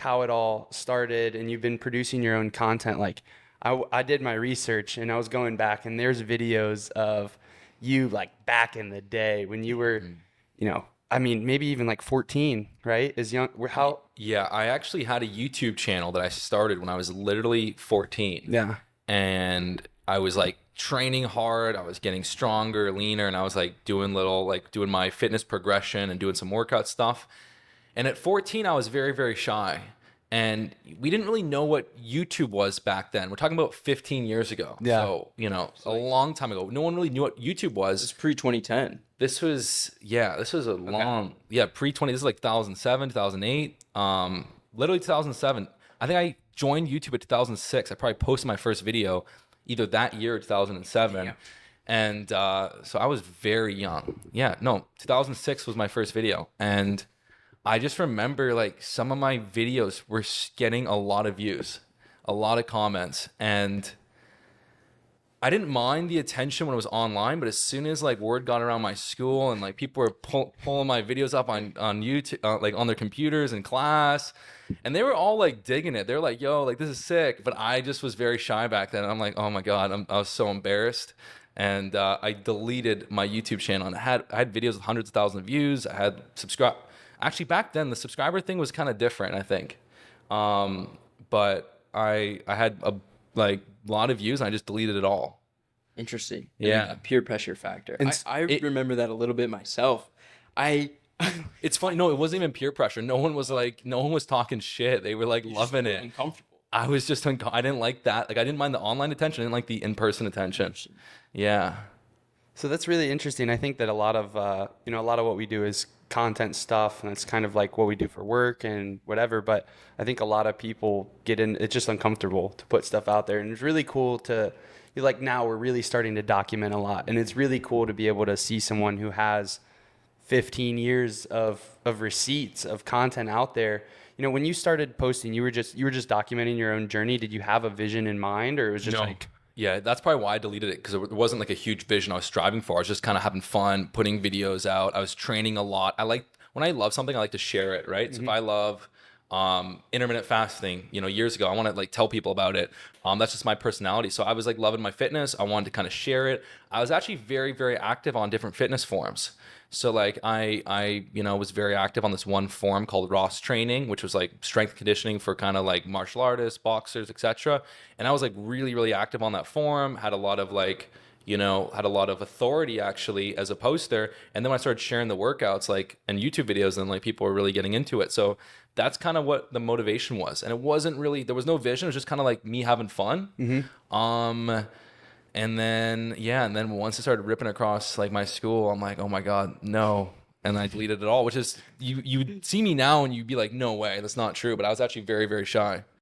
how it all started, and you've been producing your own content. Like, I did my research and I was going back, and there's videos of you like back in the day when you were, I mean, maybe even like 14, right? As young, how? Yeah, I actually had a YouTube channel that I started when I was literally 14. Yeah. And I was like training hard. I was getting stronger, leaner, and I was like doing my fitness progression and doing some workout stuff. And at 14, I was very, very shy. And we didn't really know what YouTube was back then. We're talking about 15 years ago. Yeah. So, a long time ago. No one really knew what YouTube It's was. pre-2010. This was a long, pre-20, this is like 2007, 2008, literally 2007. I think I joined YouTube at 2006. I probably posted my first video either that year or 2007. Damn. And so I was very young. Yeah, no, 2006 was my first video. And I just remember like some of my videos were getting a lot of views, a lot of comments, and I didn't mind the attention when it was online, but as soon as like word got around my school and like people were pulling my videos up on YouTube, like on their computers in class, and they were all like digging it. They're like, "Yo, like this is sick," but I just was very shy back then. I'm like, "Oh my God," I was so embarrassed, and I deleted my YouTube channel. And I had videos with hundreds of thousands of views. I had subscribe. Actually, back then the subscriber thing was kind of different, I think, but I had a like lot of views and I just deleted it all. Interesting. Yeah. A peer pressure factor. And I remember that a little bit myself. I It's funny. No, it wasn't even peer pressure. No one was talking shit. They were like loving it. uncomfortable. I was just, I didn't like that. Like I didn't mind the online attention. I didn't like the in-person attention. Yeah. So that's really interesting. I think that a lot of a lot of what we do is content stuff, and it's kind of like what we do for work and whatever. But I think a lot of people get in. It's just uncomfortable to put stuff out there, and it's really cool to. Like now we're really starting to document a lot, and it's really cool to be able to see someone who has 15 years of receipts of content out there. When you started posting, you were just documenting your own journey. Did you have a vision in mind, or it was just No. like? Yeah, that's probably why I deleted it, because there wasn't like a huge vision I was striving for. I was just kind of having fun, putting videos out. I was training a lot. When I love something, I like to share it, right? So if I love intermittent fasting, years ago, I want to like tell people about it. That's just my personality. So I was like loving my fitness. I wanted to kind of share it. I was actually very, very active on different fitness forums. So like I was very active on this one forum called Ross Training, which was like strength conditioning for kind of like martial artists, boxers, etc. And I was like really, really active on that forum, had a lot of like, had a lot of authority actually as a poster. And then when I started sharing the workouts like and YouTube videos, then like people were really getting into it. So that's kind of what the motivation was. And it wasn't really, there was no vision. It was just kind of like me having fun. And then once I started ripping across like my school, I'm like, oh my God, no. And I deleted it all, which is, you'd see me now and you'd be like, no way, that's not true. But I was actually very, very shy.